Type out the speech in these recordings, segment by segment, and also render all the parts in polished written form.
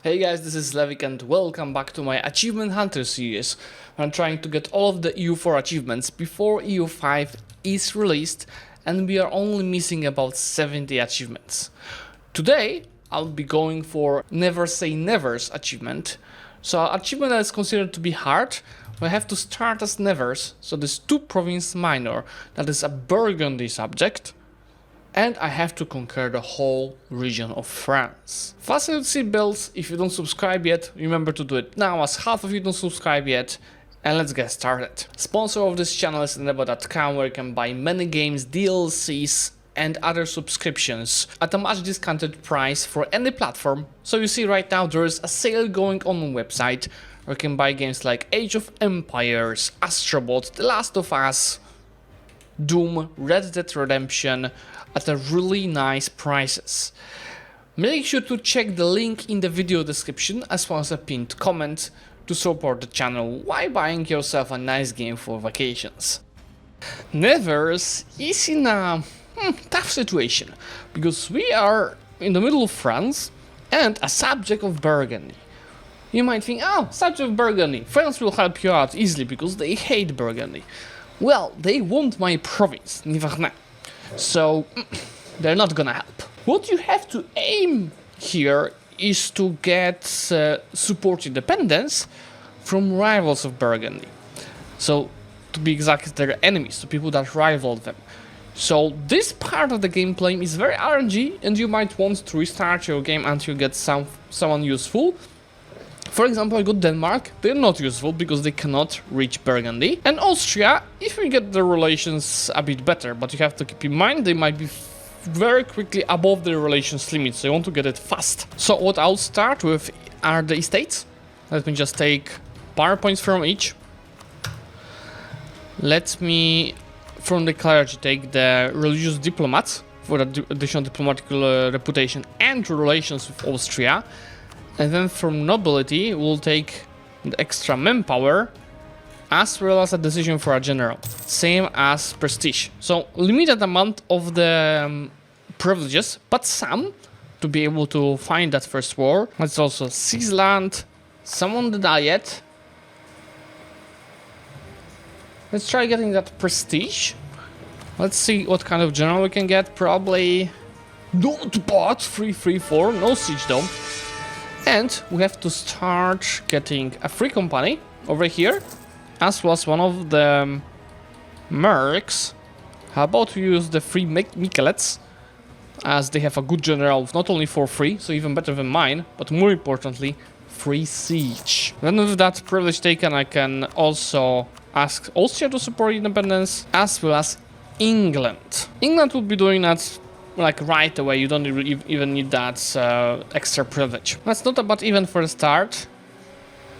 Hey guys, this is Zlewikk and welcome back to my Achievement Hunter series. I'm trying to get all of the EU4 achievements before EU5 is released, and we are only missing about 70 achievements. Today, I'll be going for Never Say Never's achievement. So an achievement that is considered to be hard, we have to start as Nevers, so this 2 province minor, that is a Burgundy subject. And I have to conquer the whole region of France. Fasten your seatbelts. If you don't subscribe yet, remember to do it now, as half of you don't subscribe yet. And let's get started. Sponsor of this channel is ENEBAJULY, where you can buy many games, DLCs and other subscriptions at a much discounted price for any platform. So you see right now there is a sale going on the website where you can buy games like Age of Empires, Astrobot, The Last of Us, Doom, Red Dead Redemption at a really nice prices. Make sure to check the link in the video description as well as a pinned comment to support the channel while buying yourself a nice game for vacations. Nevers is in a tough situation because we are in the middle of France and a subject of Burgundy. You might think, oh, subject of Burgundy, France will help you out easily because they hate Burgundy. Well, they want my province, Nivernais. So they're not gonna help. What you have to aim here is to get support independence from rivals of Burgundy. So to be exact, their enemies, so people that rival them. So this part of the gameplay is very RNG, and you might want to restart your game until you get someone useful. For example, I got Denmark. They're not useful because they cannot reach Burgundy. And Austria, if we get the relations a bit better, but you have to keep in mind they might be very quickly above the relations limit, so you want to get it fast. So what I'll start with are the estates. Let me just take power points from each. Let me, from the clergy, take the religious diplomats for the additional diplomatic reputation and relations with Austria. And then from nobility, we'll take the extra manpower, as well as a decision for a general. Same as prestige. So limited amount of the privileges, but some, to be able to find that first war. Let's also seize land, summon the diet. Let's try getting that prestige. Let's see what kind of general we can get. Probably not bot 334, no siege though. And we have to start getting a free company over here, as was one of the mercs. How about we use the free Mikelets, as they have a good general, not only for free, so even better than mine, but more importantly, free siege. Then with that privilege taken, I can also ask Austria to support independence, as well as England. England will be doing that like right away. You don't even need that extra privilege. That's not about even for the start.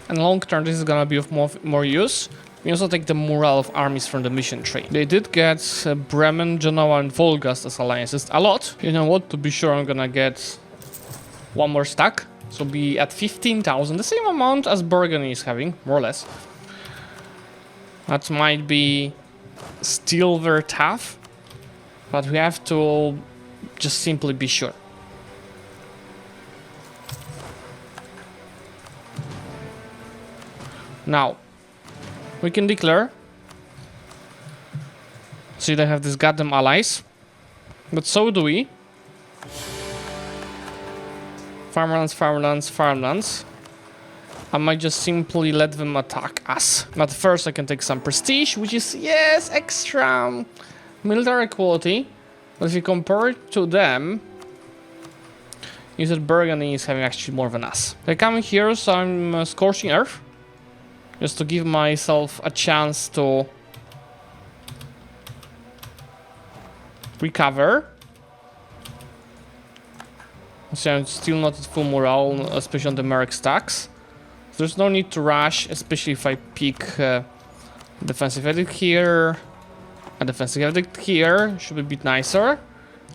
And long term, this is gonna be of more use. We also take the morale of armies from the mission tree. They did get Bremen, Genoa, and Wolgast as alliances. A lot. You know what? To be sure, I'm gonna get one more stack. So be at 15,000, the same amount as Burgundy is having, more or less. That might be still very tough, but we have to just simply be sure. Now, we can declare. See, they have these goddamn allies. But so do we. Farmlands, farmlands, farmlands. I might just simply let them attack us. But first I can take some prestige, which is, yes, extra military quality. But if you compare it to them, you said Burgundy is having actually more than us. They're coming here, so I'm scorching earth. Just to give myself a chance to recover. So I'm still not at full morale, especially on the merc stacks. There's no need to rush, especially if I pick defensive edict here. A defensive edict here should be a bit nicer.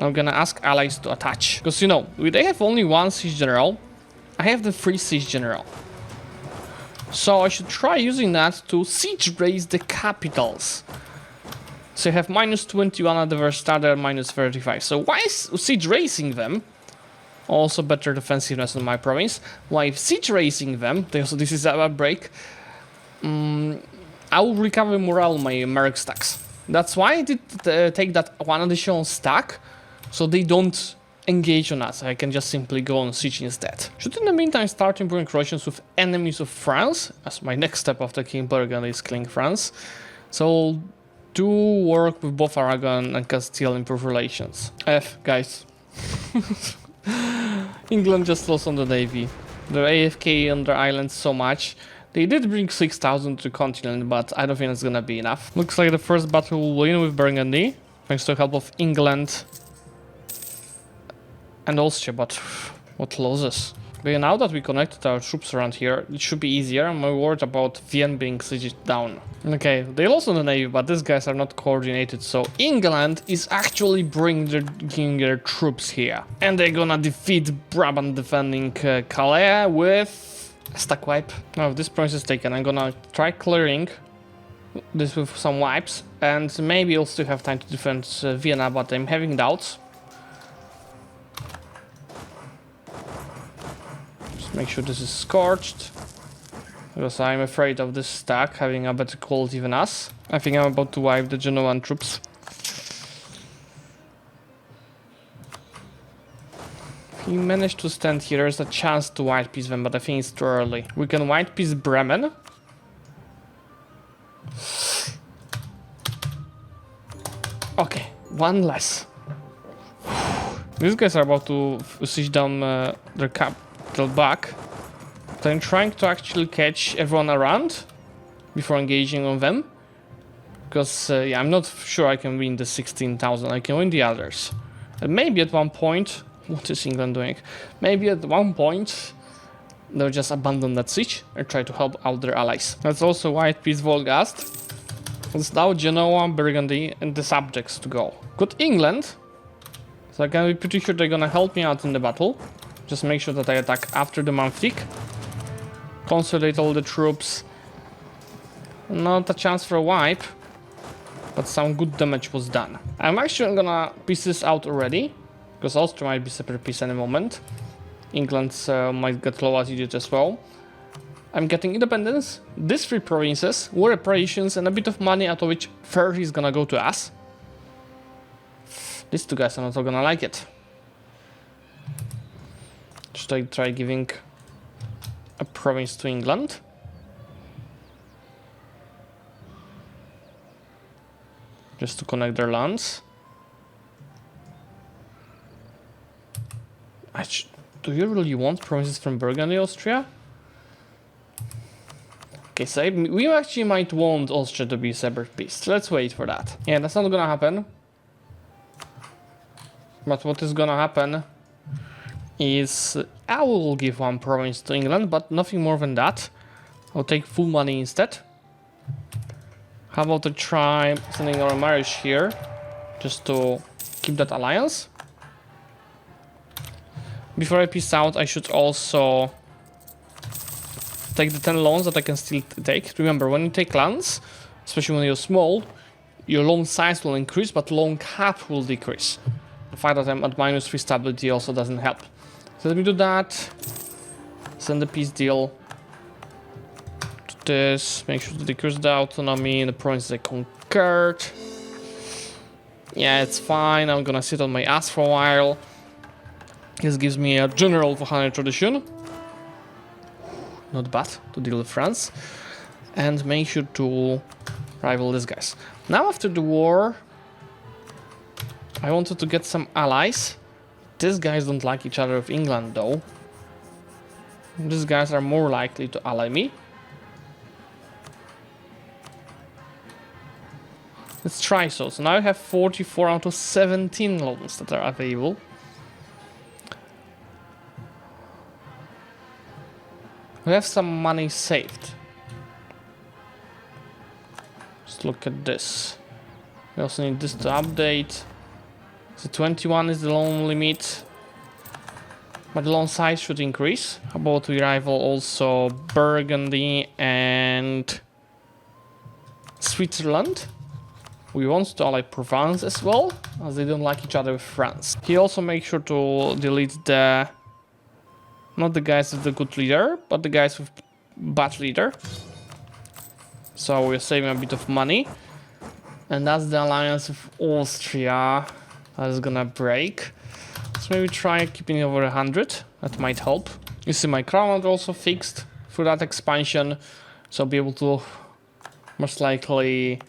I'm gonna ask allies to attach. Because, you know, they have only one siege general. I have the free siege general. So I should try using that to siege raise the capitals. So you have minus 21 at the first start, minus 35. So why is siege raising them? Also better defensiveness on my province. While siege raising them, so this is a break, I will recover morale on my merc stacks. That's why I did take that one additional stack, so they don't engage on us. I can just simply go on siege instead. Should in the meantime start improving relations with enemies of France, as my next step after King Burgundy is killing France. So do work with both Aragon and Castile, improve relations. Guys. England just lost on the navy. They're AFK on their islands so much. They did bring 6,000 to the continent, but I don't think it's gonna be enough. Looks like the first battle will win with Burgundy, thanks to the help of England and Austria, but what losses? Okay, now that we connected our troops around here, it should be easier. I'm more worried about Vienna being sieged down. Okay, they lost on the navy, but these guys are not coordinated, so England is actually bringing their troops here. And they're gonna defeat Brabant defending Calais with a stack wipe. Now, if this province is taken, I'm gonna try clearing this with some wipes, and maybe I'll still have time to defend Vienna, but I'm having doubts. Make sure this is scorched, because I'm afraid of this stack having a better quality than us. I think I'm about to wipe the Genoan troops. If we manage to stand here, there's a chance to white piece them, but I think it's too early. We can white piece Bremen. Okay, one less. These guys are about to siege down their capital back. But I'm trying to actually catch everyone around before engaging on them. Because yeah, I'm not sure I can win the 16,000. I can win the others. And maybe at one point... What is England doing? Maybe at one point they'll just abandon that siege and try to help out their allies. That's also white piece Volgast. It's now Genoa, Burgundy, and the subjects to go. Got England. So I can be pretty sure they're gonna help me out in the battle. Just make sure that I attack after the Manflick. Consolidate all the troops. Not a chance for a wipe, but some good damage was done. I'm actually gonna piece this out already, because Austria might be separate piece any moment. England might get low attitude as well. I'm getting independence, these three provinces, war reparations, and a bit of money, out of which 30 is gonna go to us. These two guys are not gonna like it. Should I try giving a province to England? Just to connect their lands. Do you really want provinces from Burgundy, Austria? Okay, so we actually might want Austria to be a separate piece. Let's wait for that. Yeah, that's not gonna happen. But what is gonna happen is I will give one province to England, but nothing more than that. I'll take full money instead. How about I try sending our marriage here, just to keep that alliance? Before I peace out, I should also take the 10 loans that I can still take. Remember, when you take lands, especially when you're small, your loan size will increase, but loan cap will decrease. The fact that I'm at -3 stability also doesn't help. So let me do that. Send the peace deal to this. Make sure to decrease the autonomy in the provinces I conquered. Yeah, it's fine. I'm gonna sit on my ass for a while. This gives me a general 400 tradition. Not bad to deal with France. And make sure to rival these guys. Now after the war, I wanted to get some allies. These guys don't like each other with England though. These guys are more likely to ally me. Let's try so. So now I have 44 out of 17 loans that are available. We have some money saved. Just look at this. We also need this to update. So 21 is the loan limit. But the loan size should increase. How about we rival also Burgundy and Switzerland? We want to ally Provence as well, as they don't like each other with France. He also makes sure to delete the Not the guys with the good leader, but the guys with bad leader. So we're saving a bit of money. And that's the alliance with Austria that is gonna break. So maybe try keeping it over 100. That might help. You see my crown also fixed through that expansion. So I'll be able to most likely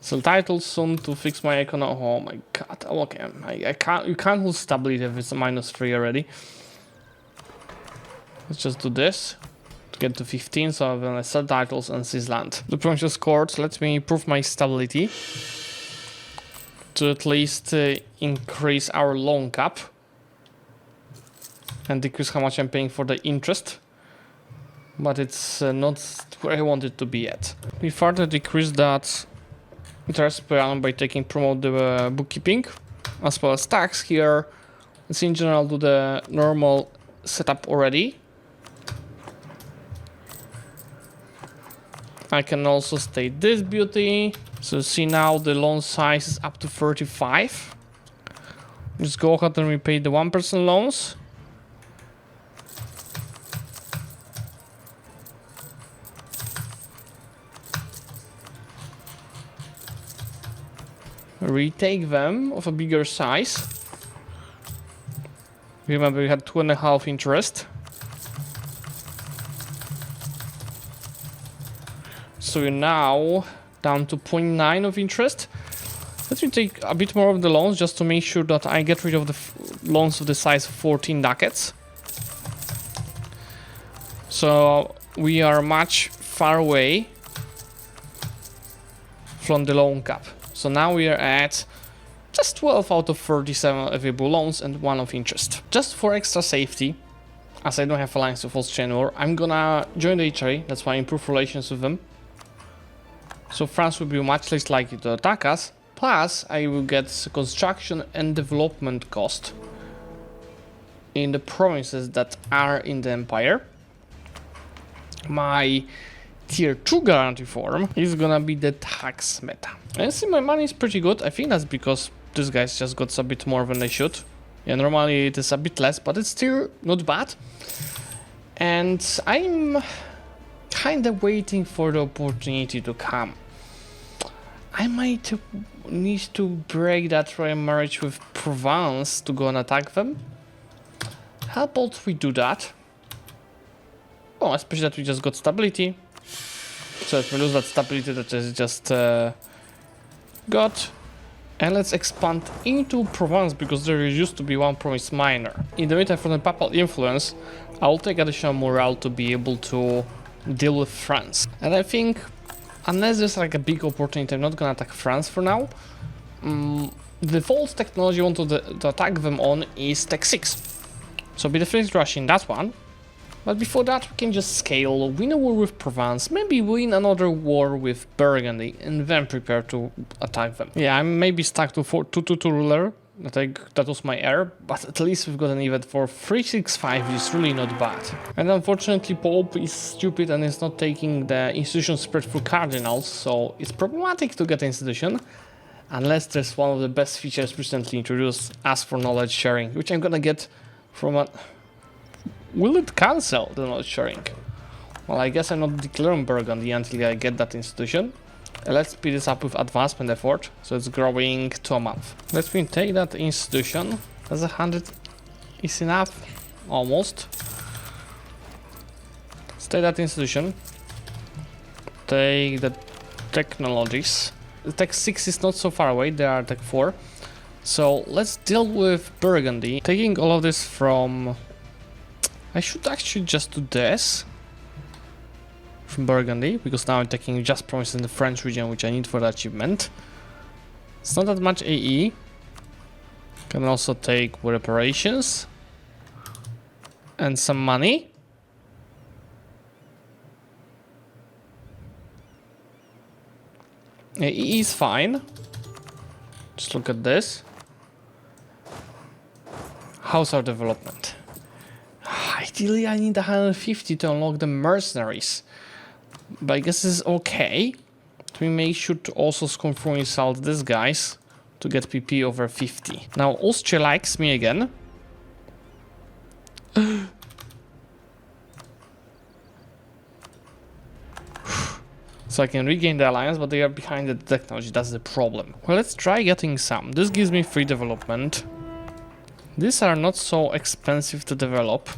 sell titles soon to fix my economy. Oh my god. Okay, I can't. You can't lose stability if it's a -3 already. Let's just do this to get to 15. So I'm gonna sell titles and seize land. The provincial court lets me improve my stability to at least increase our loan cap and decrease how much I'm paying for the interest. But it's not where I want it to be yet. We further decrease that interest per annum by promote the bookkeeping as well as tax here. Let's in general do the normal setup already. I can also state this beauty. So see now the loan size is up to 35. Just go ahead and repay the 1% loans. Retake them of a bigger size. Remember we had 2.5 interest. So we're now down to 0.9 of interest. Let me take a bit more of the loans just to make sure that I get rid of the loans of the size of 14 ducats. So we are much far away from the loan cap. So now we are at just 12 out of 37 available loans and 1 of interest. Just for extra safety, as I don't have alliance with Austria anymore, I'm gonna join the HRA. That's why I improve relations with them. So France will be much less likely to attack us. Plus, I will get construction and development cost in the provinces that are in the empire. My tier 2 guarantee form is gonna be the tax meta. And see, my money is pretty good. I think that's because this guy's just got a bit more than they should. Yeah, normally it is a bit less, but it's still not bad. And I'm kind of waiting for the opportunity to come. I might need to break that royal marriage with Provence to go and attack them. How about we do that? Oh, especially that we just got stability. So if we lose that stability that is just got. And let's expand into Provence because there used to be one province minor. In the meantime, from the papal influence, I'll take additional morale to be able to deal with France. And I think, unless there's like a big opportunity, I'm not gonna attack France for now. The default technology I want to attack them on is Tech 6. So be definitely rushing that one. But before that, we can just scale, win a war with Provence, maybe win another war with Burgundy, and then prepare to attack them. Yeah, I'm maybe stuck to 2-2-2 ruler, that was my error, but at least we've got an event for 365, which is really not bad. And unfortunately, Pope is stupid and is not taking the institution spread through cardinals, so it's problematic to get institution, unless there's one of the best features recently introduced, Ask for Knowledge Sharing, which I'm gonna get from a... Will it cancel the knowledge sharing? Well, I guess I'm not declaring Burgundy until I get that institution. Let's speed this up with advancement effort, so it's growing to a month. Let me take that institution. Does 100 is enough? Almost. Let's take that institution. Take the technologies. The Tech 6 is not so far away, they are Tech 4. So let's deal with Burgundy. Taking all of this from... I should actually just do this from Burgundy, because now I'm taking just provinces in the French region, which I need for the achievement. It's not that much AE. Can also take reparations and some money. AE is fine. Just look at this. How's our development? Ideally, I need 150 to unlock the mercenaries, but I guess this is okay. We make sure to also confirm insult these guys to get PP over 50. Now Austria likes me again. So I can regain the alliance, but they are behind the technology, that's the problem. Well, let's try getting some. This gives me free development. These are not so expensive to develop.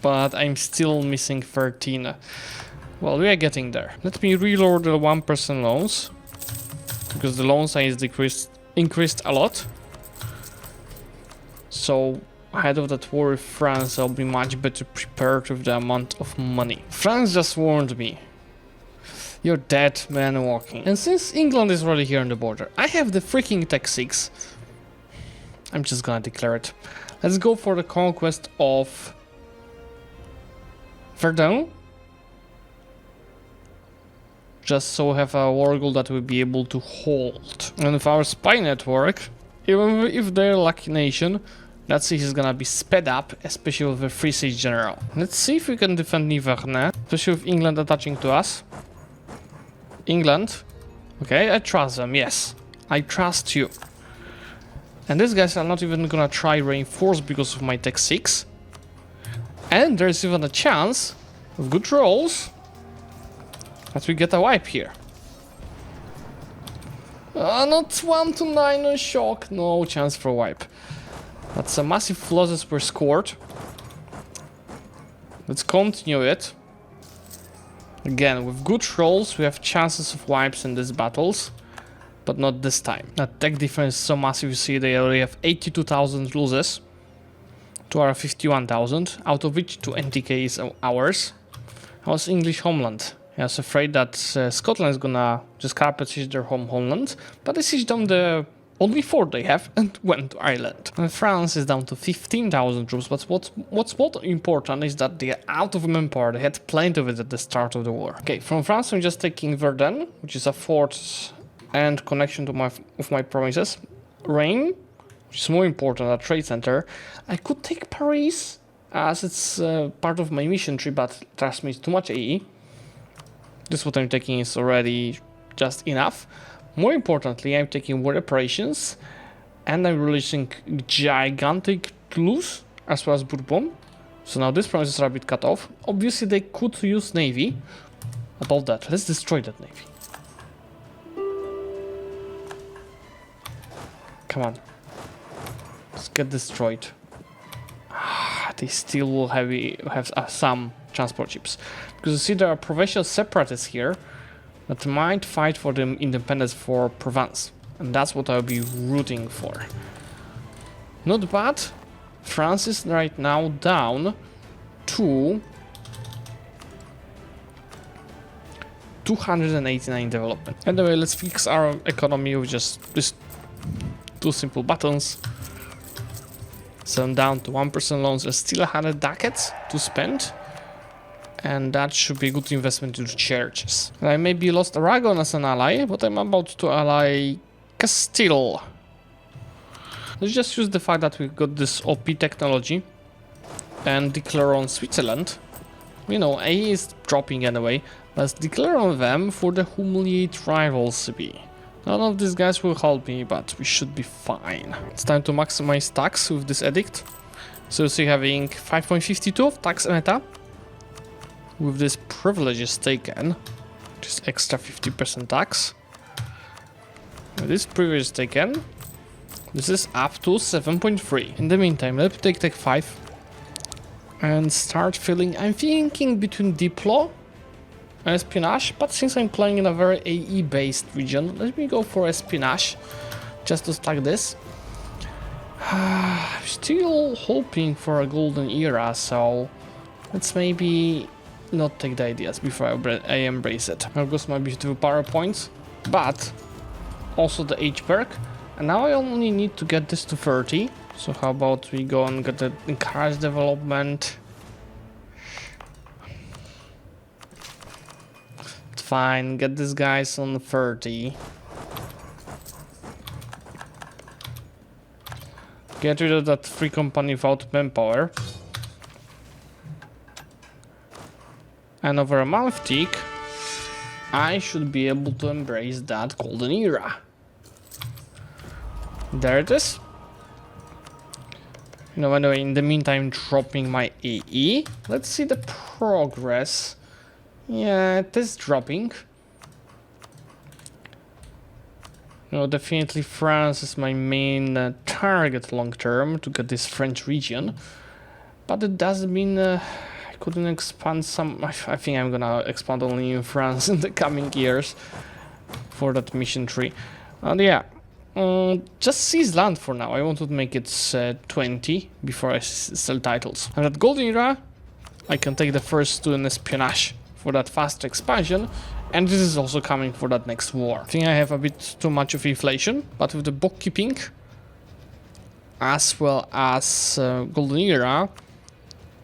But I'm still missing 13. Well, we are getting there. Let me reload the 1% loans, because the loan size increased a lot. So ahead of that war with France, I'll be much better prepared with the amount of money. France just warned me. You're dead man walking. And since England is already here on the border, I have the freaking Tech 6. I'm just gonna declare it. Let's go for the conquest of Verdun. Just so we have a war goal that we'll be able to hold. And with our spy network, even if they're a lucky nation, let's see, he's gonna be sped up, especially with the Free Siege General. Let's see if we can defend Nivernais, especially with England attaching to us. England. Okay, I trust them, yes. I trust you. And these guys are not even gonna try reinforce because of my Tech 6. And there's even a chance, with good rolls, that we get a wipe here. Not 1 to 9 on shock, no chance for a wipe. But some massive losses were scored. Let's continue it. Again, with good rolls, we have chances of wipes in these battles, but not this time. That tech defense is so massive, you see they already have 82,000 losses to our 51,000, out of which 20k is ours. I was English homeland. I was afraid that Scotland is gonna just carpet siege their homeland, but they sieged down the only fort they have and went to Ireland. And France is down to 15,000 troops, but what's more important is that they are out of manpower. They had plenty of it at the start of the war. Okay, from France I'm just taking Verdun, which is a fort and connection to my provinces. Rhine, which is more important, a trade center. I could take Paris, as it's part of my mission tree, but trust me, it's too much AE. This what I'm taking is already just enough. More importantly, I'm taking war operations, and I'm releasing gigantic Toulouse as well as Bourbon. So now these provinces are a bit cut off. Obviously they could use navy. About that, let's destroy that navy. Come on, let's get destroyed. They still will have some transport ships, because you see there are provincial separatists here that might fight for the independence for Provence, and that's what I'll be rooting for. Not bad. France is right now down to 289 development. Anyway, let's fix our economy with just these 2 simple buttons. So I'm down to 1% loans. There's still 100 ducats to spend, and that should be a good investment into churches. I maybe lost Aragon as an ally, but I'm about to ally Castile. Let's just use the fact that we got this OP technology and declare on Switzerland. You know, A is dropping anyway. Let's declare on them for the humiliate rivals B. None of these guys will help me, but we should be fine. It's time to maximize tax with this edict. So you see having 5.52 of tax meta. With this privileges taken, just extra 50% tax. With this privilege taken, this is up to 7.3. In the meantime, let's take Tech 5 and start filling. I'm thinking between Diplo and Espionage, but since I'm playing in a very AE based region, let me go for Espionage just to stack this. I'm still hoping for a golden era, so let's maybe not take the ideas before I embrace it. There goes my beautiful power points, but also the H perk. And now I only need to get this to 30. So how about we go and get the encourage development. It's fine, get these guys on 30. Get rid of that free company without manpower. And over a month tick, I should be able to embrace that golden era. There it is. You know, anyway, in the meantime, dropping my AE. Let's see the progress. Yeah, it is dropping. You know, definitely France is my main target long term to get this French region. But it doesn't mean I couldn't expand some. I think I'm gonna expand only in France in the coming years for that mission tree. And yeah, just seize land for now. I want to make it 20 before I sell titles. And that golden era, I can take the first two in espionage for that fast expansion. And this is also coming for that next war. I think I have a bit too much of inflation, but with the bookkeeping, as well as golden era,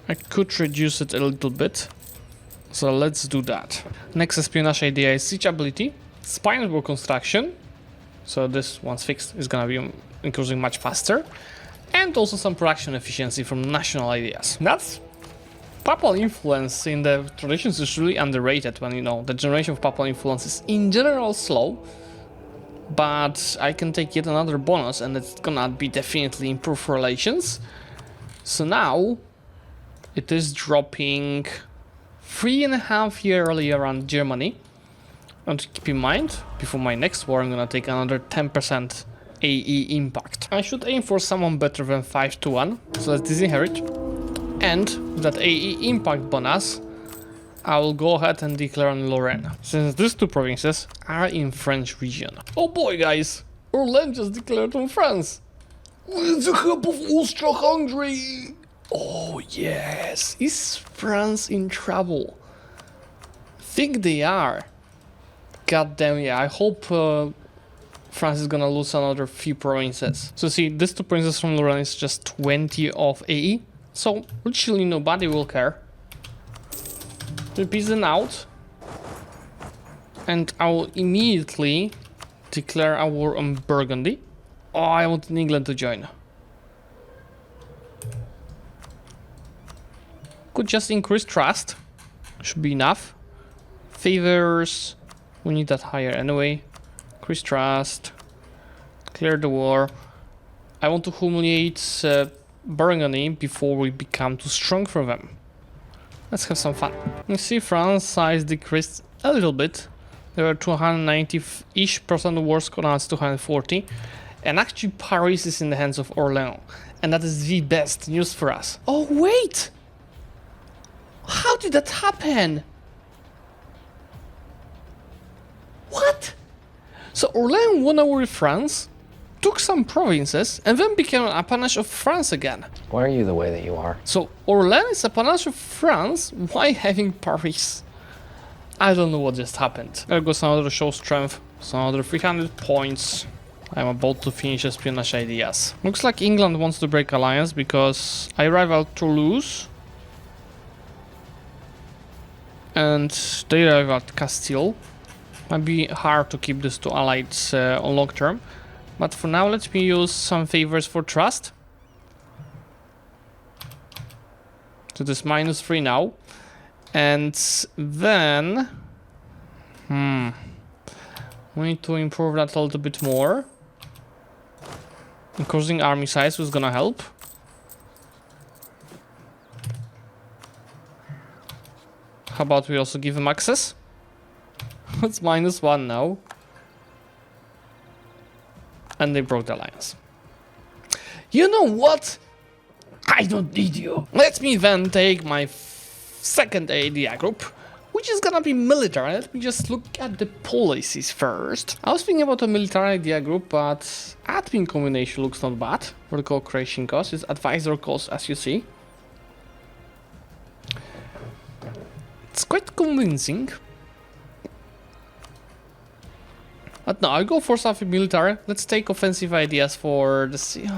I could reduce it a little bit. So let's do that. Next espionage idea is siege ability, spine wall construction. So this, once fixed, is gonna be increasing much faster. And also some production efficiency from national ideas. That's papal influence in the traditions is really underrated when, you know, the generation of papal influence is in general slow. But I can take yet another bonus and it's gonna be definitely improve relations. So now it is dropping 3.5 years earlier around Germany. And keep in mind, before my next war, I'm gonna take another 10% AE impact. I should aim for someone better than 5 to 1, so let's disinherit. And with that AE impact bonus, I will go ahead and declare on Lorraine, since these two provinces are in French region. Oh boy, guys, Orléans just declared on France. With the help of Austria-Hungary. Oh yes, is France in trouble? Think they are. God damn, yeah, I hope France is gonna lose another few provinces. So see, these two provinces from Lorraine is just 20 of AE. So literally nobody will care. To piece them out. And I will immediately declare a war on Burgundy. Oh, I want England to join. Could just increase trust. Should be enough. Favors. We need that higher anyway. Increase trust. Clear the war. I want to humiliate Burgundy before we become too strong for them. Let's have some fun. You see France size decreased a little bit. There were 290-ish% war score, now it's 240. And actually Paris is in the hands of Orléans. And that is the best news for us. Oh wait! How did that happen? What? So Orléans won over France, took some provinces, and then became an appanage of France again. Why are you the way that you are? So Orléans is appanage of France, why having Paris? I don't know what just happened. There goes another show strength, so another 300 points. I'm about to finish espionage ideas. Looks like England wants to break alliance because I rival Toulouse. And they rival Castile. Might be hard to keep these two allies on long term. But for now, let me use some favors for trust. So this -3 now. And then... we need to improve that a little bit more. Increasing army size was gonna help. How about we also give him access? It's -1 now. And they broke the alliance. You know what? I don't need you. Let me then take my second idea group, which is gonna be military. Let me just look at the policies first. I was thinking about a military idea group, but admin combination looks not bad for the cooperation cost. It's advisor cost, as you see. It's quite convincing. But no, I'll go for something military. Let's take offensive ideas for the sea.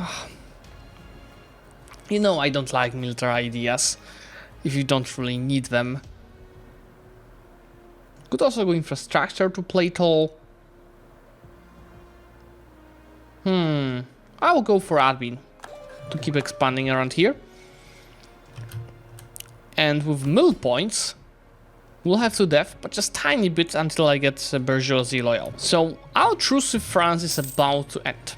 You know I don't like military ideas if you don't really need them. Could also go infrastructure to play tall. I will go for admin to keep expanding around here. And with mill points, we'll have to def, but just tiny bit until I get bourgeoisie loyal. So our truce with France is about to end.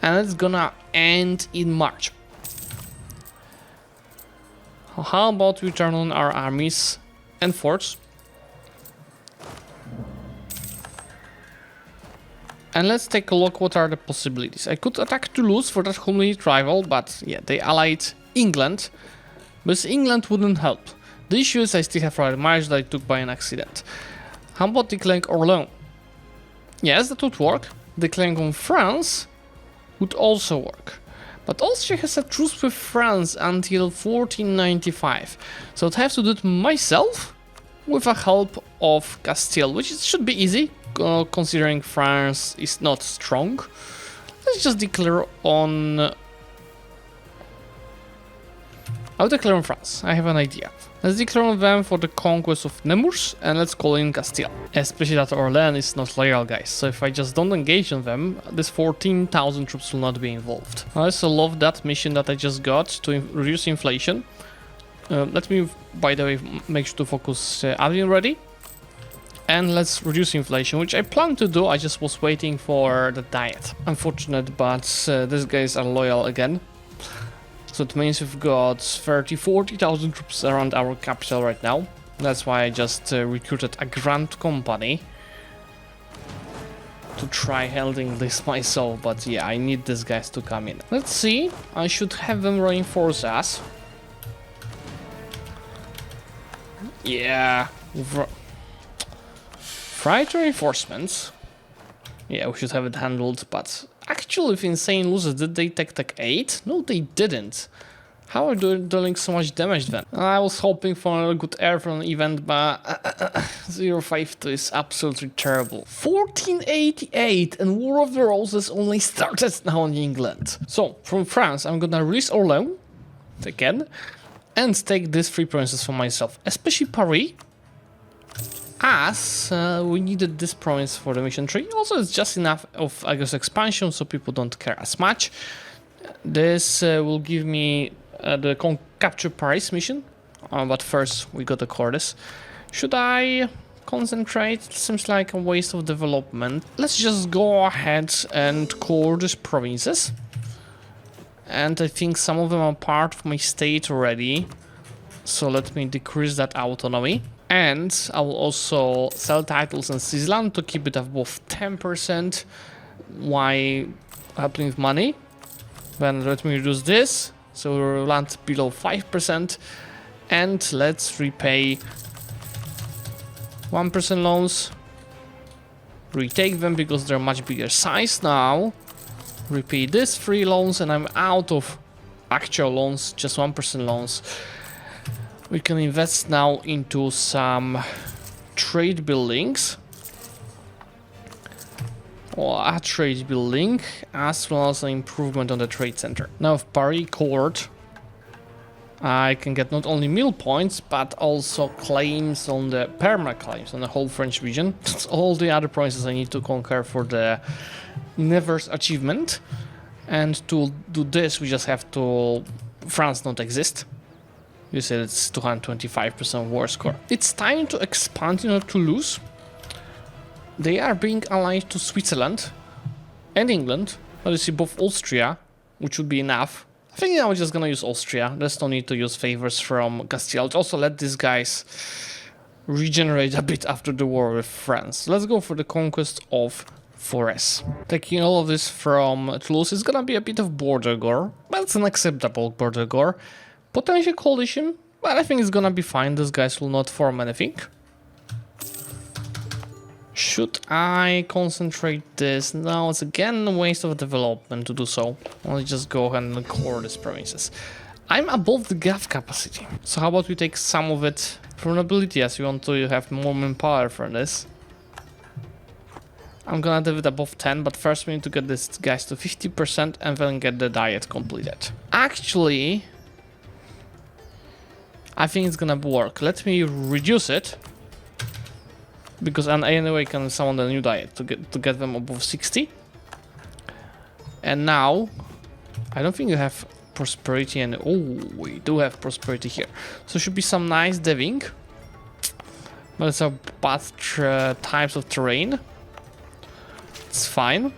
And it's gonna end in March. How about we turn on our armies and forts? And let's take a look what are the possibilities. I could attack Toulouse for that complete rival, but yeah, they allied England. But England wouldn't help. The issue is I still have Royal March that I took by an accident. How about declaring Orléans? Yes, that would work. Declaring on France would also work. But Austria has a truce with France until 1495. So I'd have to do it myself with the help of Castile, which should be easy, considering France is not strong. Let's just declare on... I'll declare on France, I have an idea. Let's declare on them for the conquest of Nemours, and let's call in Castile. Especially that Orléans is not loyal, guys, so if I just don't engage on them, this 14,000 troops will not be involved. I also love that mission that I just got to reduce inflation. Let me, by the way, make sure to focus admin ready. And let's reduce inflation, which I planned to do, I just was waiting for the diet. Unfortunate, but these guys are loyal again. So it means we've got 40,000 troops around our capital right now. That's why I just recruited a grand company to try handling this myself. But yeah, I need these guys to come in. Let's see. I should have them reinforce us. Yeah. Fright reinforcements. Yeah, we should have it handled, but... Actually, with insane losses, did they take Tech 8? No, they didn't. How are they dealing so much damage then? I was hoping for a good airfront event, but 052 is absolutely terrible. 1488 and War of the Roses only started now in England. So, from France, I'm gonna release Orléans again and take these 3 provinces for myself, especially Paris. As we needed this province for the mission tree. Also, it's just enough of, I guess, expansion, so people don't care as much. This will give me the capture Paris mission, but first we got to core this. Should I concentrate? It seems like a waste of development. Let's just go ahead and core these provinces. And I think some of them are part of my state already, so let me decrease that autonomy. And I will also sell titles and seize land to keep it above 10%. Why helping with money? Then let me reduce this, so we'll land below 5%. And let's repay 1% loans. Retake them because they're much bigger size now. Repay this 3 loans, and I'm out of actual loans, just 1% loans. We can invest now into some trade buildings, or a trade building, as well as an improvement on the trade center. Now with Paris Court, I can get not only mill points, but also claims on the permanent claims on the whole French region. That's all the other provinces I need to conquer for the Nevers achievement. And to do this, we just have to... France not exist. You said it's 225% war score. It's time to expand into Toulouse. They are being allied to Switzerland and England. But you see both Austria, which would be enough. I think I'm just gonna use Austria. There's no need to use favors from Castile. Also let these guys regenerate a bit after the war with France. Let's go for the conquest of Forest. Taking all of this from Toulouse is gonna be a bit of border gore, but it's an acceptable border gore. Potential coalition, but I think it's gonna be fine. These guys will not form anything. Should I concentrate this? No, it's again a waste of development to do so. I'll just go ahead and core these provinces. I'm above the gov capacity, so how about we take some of it from nobility, as we want to have more manpower for this. I'm gonna do it above 10, but first we need to get these guys to 50% and then get the diet completed. Actually, I think it's gonna work. Let me reduce it, because I anyway can summon the new diet to get them above 60. And now, I don't think you have prosperity, and oh, we do have prosperity here. So should be some nice deving, but it's a bad types of terrain. It's fine.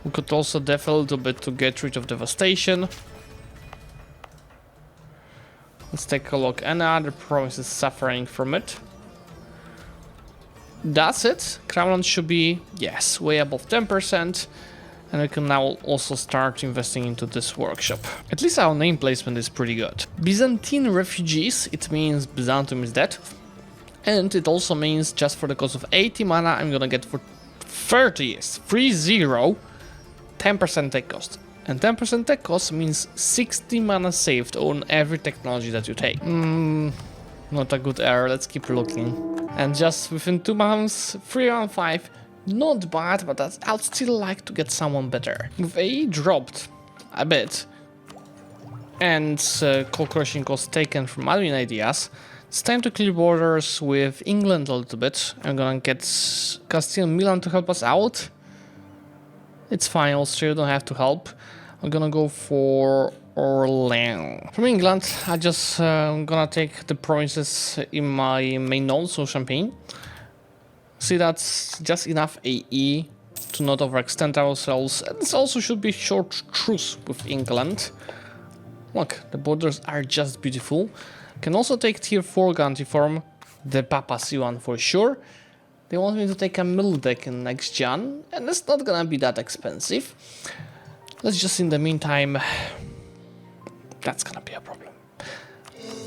We could also def a little bit to get rid of devastation. Let's take a look. Any other provinces suffering from it? That's it. Crownland should be, yes, way above 10%. And we can now also start investing into this workshop. At least our name placement is pretty good. Byzantine refugees, it means Byzantium is dead. And it also means just for the cost of 80 mana, I'm gonna get for 30 years, 3-0, 10% tech cost. And 10% tech cost means 60 mana saved on every technology that you take. Not a good error, let's keep looking. And just within 2 months, 3-5, not bad, but I'd still like to get someone better. With AE dropped a bit, and co-crushing cost taken from admin ideas, it's time to clear borders with England a little bit. I'm gonna get Castile and Milan to help us out. It's fine, Austria don't have to help. I'm gonna go for Orléans. From England, I just gonna take the provinces in my main node, so Champagne. See, that's just enough AE to not overextend ourselves. And this also should be short truce with England. Look, the borders are just beautiful. Can also take tier 4 Ganti form, the Papacy one for sure. They want me to take a middle deck in next gen, and it's not gonna be that expensive. Let's just, in the meantime, that's gonna be a problem.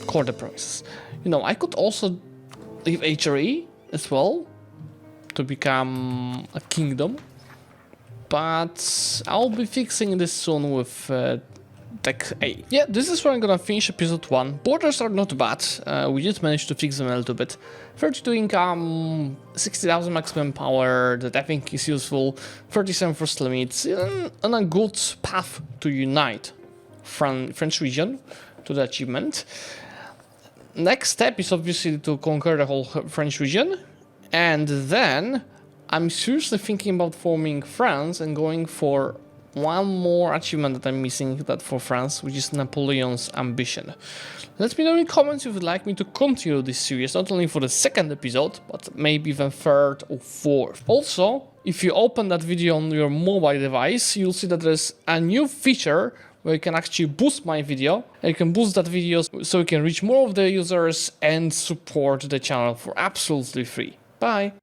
Core the provinces. You know, I could also leave HRE as well to become a kingdom, but I'll be fixing this soon with Tech A. Yeah, this is where I'm gonna finish episode 1. Borders are not bad, we did manage to fix them a little bit. 32 income, 60,000 maximum power, that I think is useful, 37 first limits, and a good path to unite French region to the achievement. Next step is obviously to conquer the whole French region, and then I'm seriously thinking about forming France and going for one more achievement that I'm missing that for France, which is Napoleon's ambition. Let me know in the comments if you'd like me to continue this series, not only for the second episode, but maybe even third or fourth. Also, if you open that video on your mobile device, you'll see that there's a new feature where you can actually boost my video, and you can boost that video so you can reach more of the users and support the channel for absolutely free. Bye!